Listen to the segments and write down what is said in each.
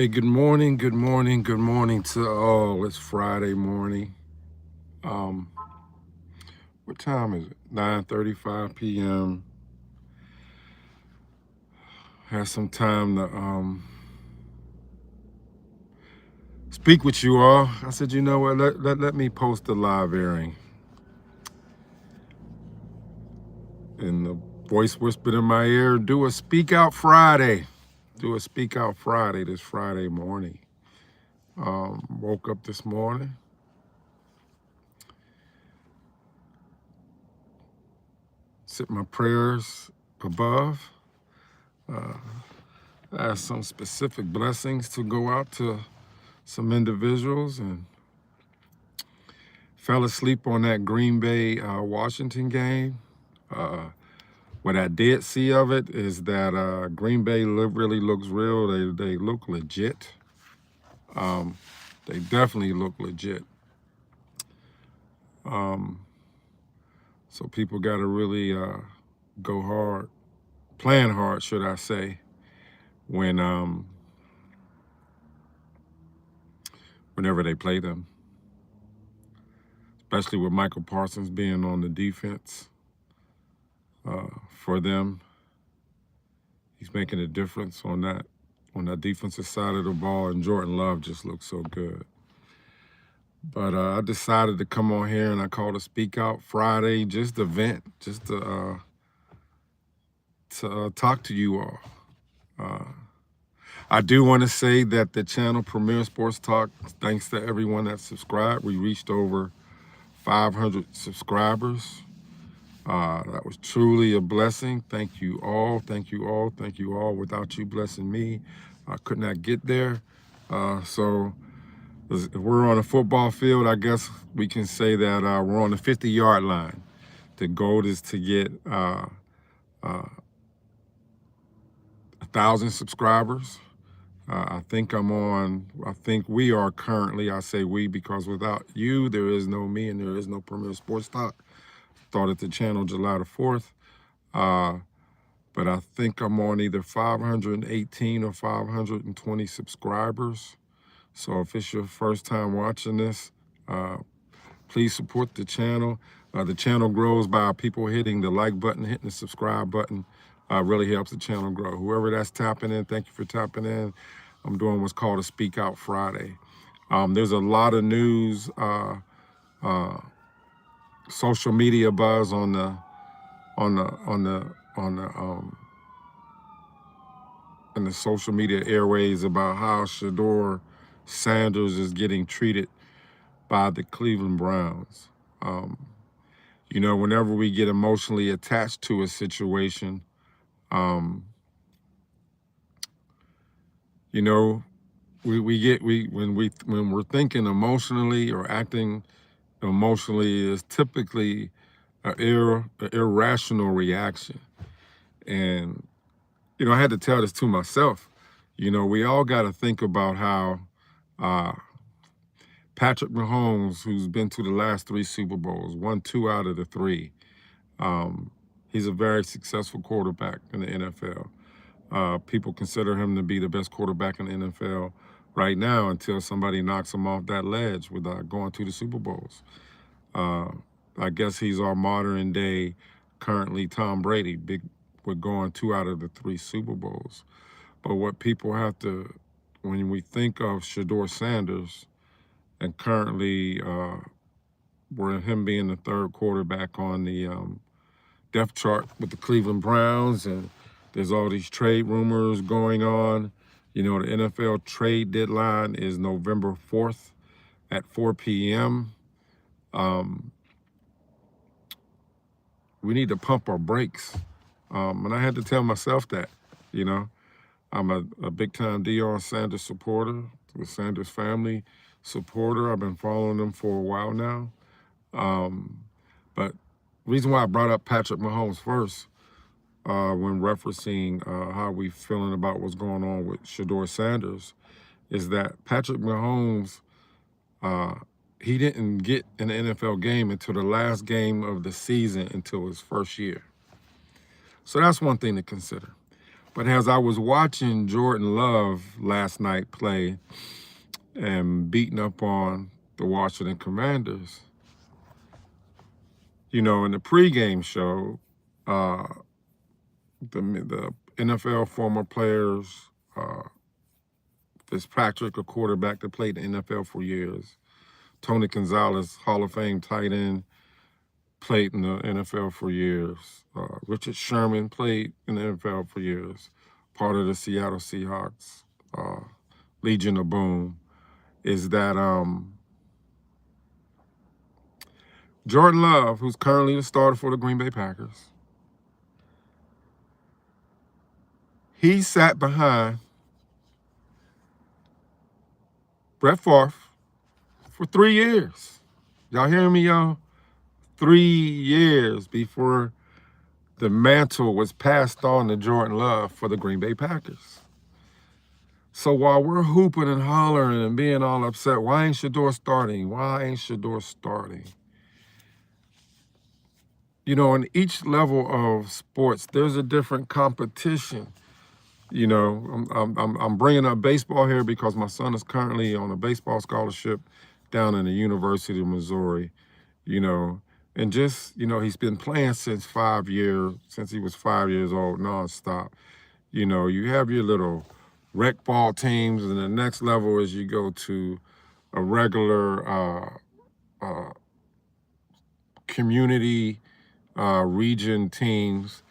Hey, good morning, good morning, good morning to all. It's Friday morning. Um, what time is it? 9:35 p.m. Had some time to speak with you all. I said, you know what? Let me post a live airing. And the voice whispered in my ear, do a Speak Out Friday. Do a Speak Out Friday this Friday morning. Woke up this morning. Said my prayers above. Asked some specific blessings to go out to some individuals and fell asleep on that Green Bay Washington game. What I did see of it is that Green Bay really looks real. They look legit. They definitely look legit. So people got to really go hard, plan hard, should I say, when whenever they play them, especially with Michael Parsons being on the defense for them. He's making a difference on that defensive side of the ball, and Jordan Love just looks so good. But I decided to come on here, and I called a Speak Out Friday, just to vent, just to talk to you all. I do want to say that the channel Premier Sports Talk, thanks to everyone that subscribed, we reached over 500 subscribers. That was truly a blessing. Thank you all. Thank you all. Thank you all. Without you blessing me, I could not get there. So if we're on a football field, I guess we can say that we're on the 50-yard line. The goal is to get 1,000 subscribers. I think we are currently, I say we because without you, there is no me and there is no Premier Sports Talk. Started the channel July the 4th. But I think I'm on either 518 or 520 subscribers. So if it's your first time watching this, please support the channel. The channel grows by people hitting the like button, hitting the subscribe button. Really helps the channel grow. Whoever that's tapping in, thank you for tapping in. I'm doing what's called a Speak Out Friday. There's a lot of news, social media buzz on the in the social media airways about how Shedeur Sanders is getting treated by the Cleveland Browns. You know, whenever we get emotionally attached to a situation, you know, when we're thinking emotionally or acting emotionally is typically an irrational reaction. And you know, I had to tell this to myself. You know, we all got to think about how Patrick Mahomes, who's been to the last 3 Super Bowls, won 2 out of the 3. He's a very successful quarterback in the NFL. People consider him to be the best quarterback in the NFL right now until somebody knocks him off that ledge with going to the Super Bowls. I guess he's our modern day, currently Tom Brady, with going 2 out of the 3 Super Bowls. But what people have to, when we think of Shedeur Sanders, and currently we're him being the 3rd quarterback on the depth chart with the Cleveland Browns, and there's all these trade rumors going on. You know, the NFL trade deadline is November 4th at 4 p.m. We need to pump our brakes. And I had to tell myself that, you know. I'm a big-time Deion Sanders supporter, the Sanders family supporter. I've been following them for a while now. But the reason why I brought up Patrick Mahomes first when referencing how we feeling about what's going on with Shedeur Sanders is that Patrick Mahomes, he didn't get an NFL game until the last game of the season until his first year. So that's one thing to consider. But as I was watching Jordan Love last night play and beating up on the Washington Commanders, in the pregame show, the NFL former players, Fitzpatrick, a quarterback that played in the NFL for years, Tony Gonzalez, Hall of Fame tight end, played in the NFL for years. Richard Sherman played in the NFL for years, part of the Seattle Seahawks, Legion of Boom, is that Jordan Love, who's currently the starter for the Green Bay Packers, he sat behind Brett Favre for 3 years. Y'all hearing me, y'all? 3 years before the mantle was passed on to Jordan Love for the Green Bay Packers. So while we're hooping and hollering and being all upset, why ain't Shedeur starting? Why ain't Shedeur starting? In each level of sports, there's a different competition. I'm bringing up baseball here because my son is currently on a baseball scholarship down in the University of Missouri, and just, he's been playing since he was 5 years old, nonstop. You have your little rec ball teams, and the next level is you go to a regular community region teams.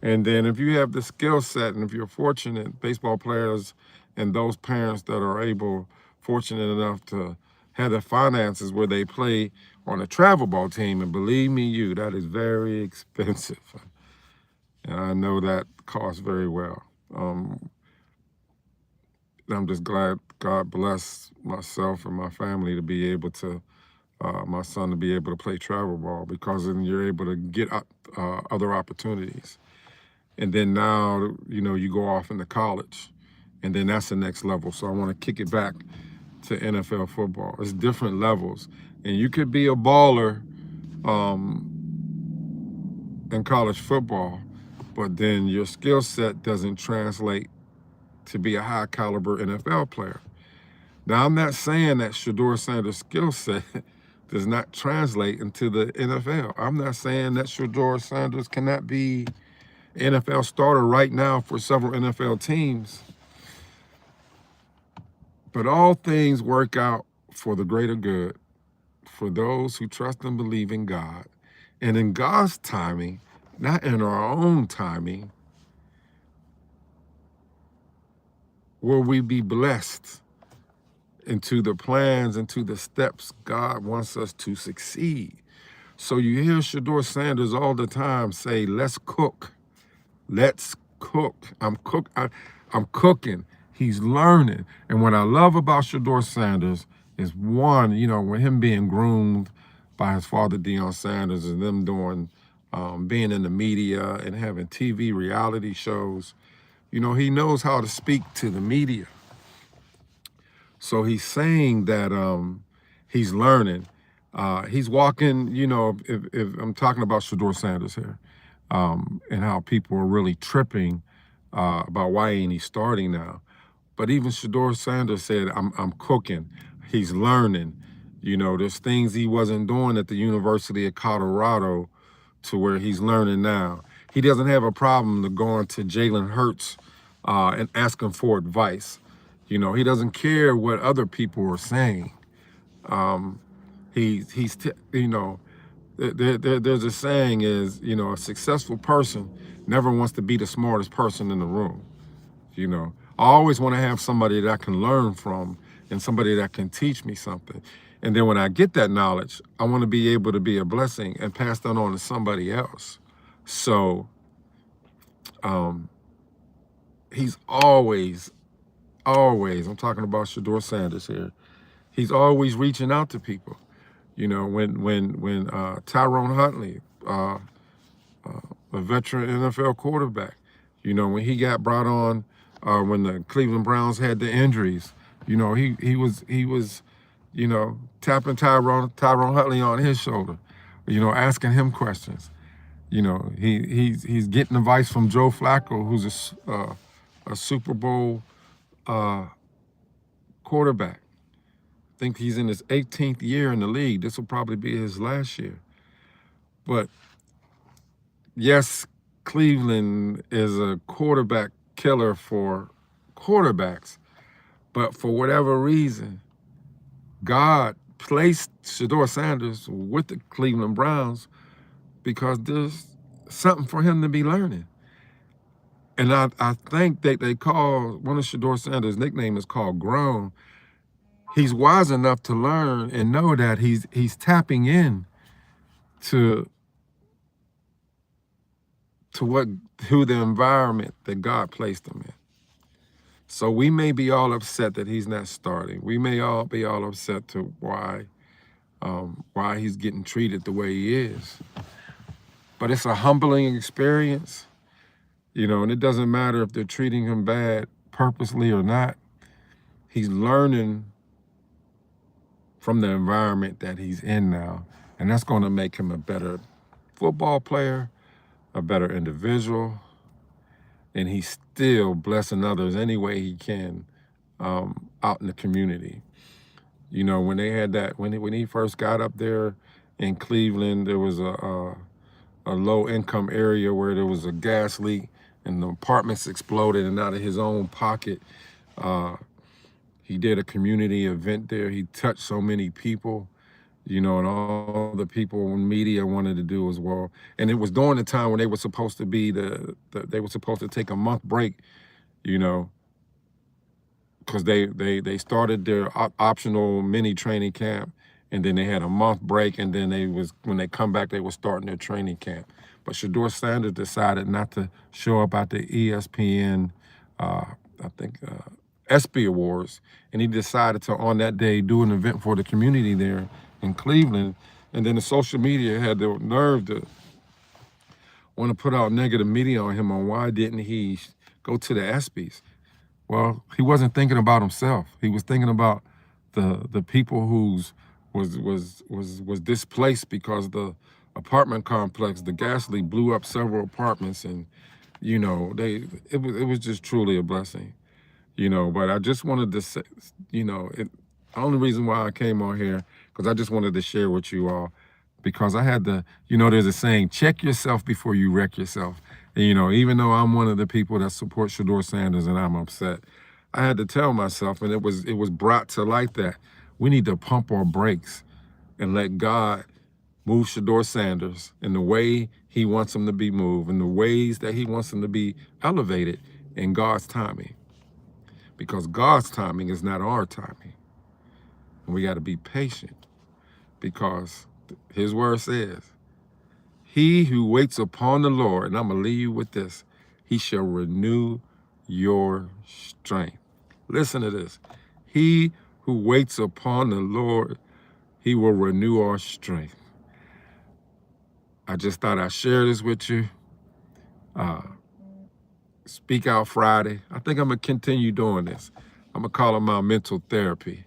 And then if you have the skill set, and if you're fortunate, baseball players and those parents that are fortunate enough to have the finances where they play on a travel ball team, and believe me, that is very expensive. And I know that costs very well. I'm just glad God blessed myself and my family to be able to, my son to be able to play travel ball, because then you're able to get other opportunities. And then now, you go off into college, and then that's the next level. So I want to kick it back to NFL football. It's different levels. And you could be a baller in college football, but then your skill set doesn't translate to be a high caliber NFL player. Now, I'm not saying that Shedeur Sanders' skill set does not translate into the NFL. I'm not saying that Shedeur Sanders cannot be NFL starter right now for several NFL teams. But all things work out for the greater good for those who trust and believe in God. And in God's timing, not in our own timing, will we be blessed into the plans, into the steps God wants us to succeed. So you hear Shedeur Sanders all the time say, let's cook. Let's cook. I'm cooking. He's learning. And what I love about Shedeur Sanders is, one, with him being groomed by his father, Deion Sanders, and them doing, being in the media and having TV reality shows, he knows how to speak to the media. So he's saying that he's learning. He's walking, if I'm talking about Shedeur Sanders here, and how people are really tripping about why ain't he starting now. But even Shedeur Sanders said, I'm cooking. He's learning. There's things he wasn't doing at the University of Colorado to where he's learning now. He doesn't have a problem to going to Jalen Hurts and asking for advice. He doesn't care what other people are saying. There's a saying is, a successful person never wants to be the smartest person in the room. I always want to have somebody that I can learn from and somebody that can teach me something. And then when I get that knowledge, I want to be able to be a blessing and pass that on to somebody else. So he's always, I'm talking about Shedeur Sanders here, he's always reaching out to people. When Tyrone Huntley, a veteran NFL quarterback, when he got brought on, when the Cleveland Browns had the injuries, he was tapping Tyrone Huntley on his shoulder, asking him questions. He's getting advice from Joe Flacco, who's a a Super Bowl quarterback. I think he's in his 18th year in the league. This will probably be his last year. But yes, Cleveland is a quarterback killer for quarterbacks. But for whatever reason, God placed Shedeur Sanders with the Cleveland Browns because there's something for him to be learning. And I think that they call, one of Shedeur Sanders' nickname is called Grown. He's wise enough to learn and know that he's tapping in to the environment that God placed him in. So we may be all upset that he's not starting. We may all be all upset to why he's getting treated the way he is. But it's a humbling experience, you know, and it doesn't matter if they're treating him bad purposely or not. He's learning from the environment that he's in now, and that's going to make him a better football player, a better individual, and he's still blessing others any way he can out in the community. You know, when they had that, when he first got up there in Cleveland, there was a low-income area where there was a gas leak and the apartments exploded, and out of his own pocket, he did a community event there. He touched so many people, you know, and all the people in media wanted to do as well. And it was during the time when they were supposed to be they were supposed to take a month break, you know, because they started their optional mini training camp, and then they had a month break, and then when they come back, they were starting their training camp. But Shedeur Sanders decided not to show up at the ESPN, ESPY Awards, and he decided to, on that day, do an event for the community there in Cleveland. And then the social media had the nerve to want to put out negative media on him on why didn't he go to the ESPYs. Well, he wasn't thinking about himself. He was thinking about the people whose was displaced because the apartment complex, the gas leak, blew up several apartments, and you know it was just truly a blessing, you know. But I just wanted to say, you know, the only reason why I came on here because I just wanted to share with you all, because I had to, you know, there's a saying, check yourself before you wreck yourself. And, you know, even though I'm one of the people that support Shedeur Sanders and I'm upset, I had to tell myself, and it was brought to light, that we need to pump our brakes and let God move Shedeur Sanders in the way he wants him to be moved, in the ways that he wants him to be elevated in God's timing. Because God's timing is not our timing. And we got to be patient, because his word says, he who waits upon the Lord, and I'm going to leave you with this, he shall renew your strength. Listen to this. He who waits upon the Lord, he will renew our strength. I just thought I'd share this with you. Speak Out Friday. I think I'm going to continue doing this. I'm going to call it my mental therapy.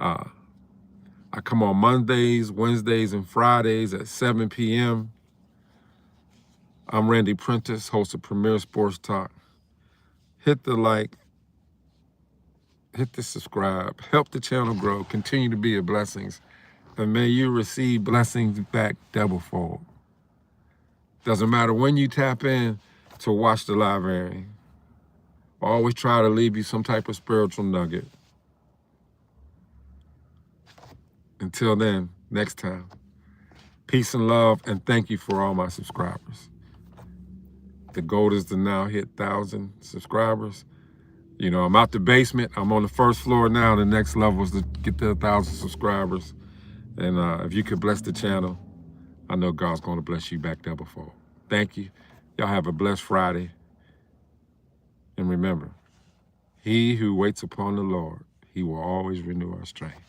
I come on Mondays, Wednesdays, and Fridays at 7 p.m. I'm Randy Prentice, host of PremierSportsTalk. Hit the like, hit the subscribe, help the channel grow, continue to be a blessings, and may you receive blessings back doublefold. Doesn't matter when you tap in to watch the live airing. Always try to leave you some type of spiritual nugget. Until then, next time, peace and love, and thank you for all my subscribers. The goal is to now hit 1,000 subscribers. You know, I'm out the basement. I'm on the first floor now. The next level is to get to 1,000 subscribers. And if you could bless the channel, I know God's going to bless you back doublefold. Thank you. Y'all have a blessed Friday. And remember, he who waits upon the Lord, he will always renew our strength.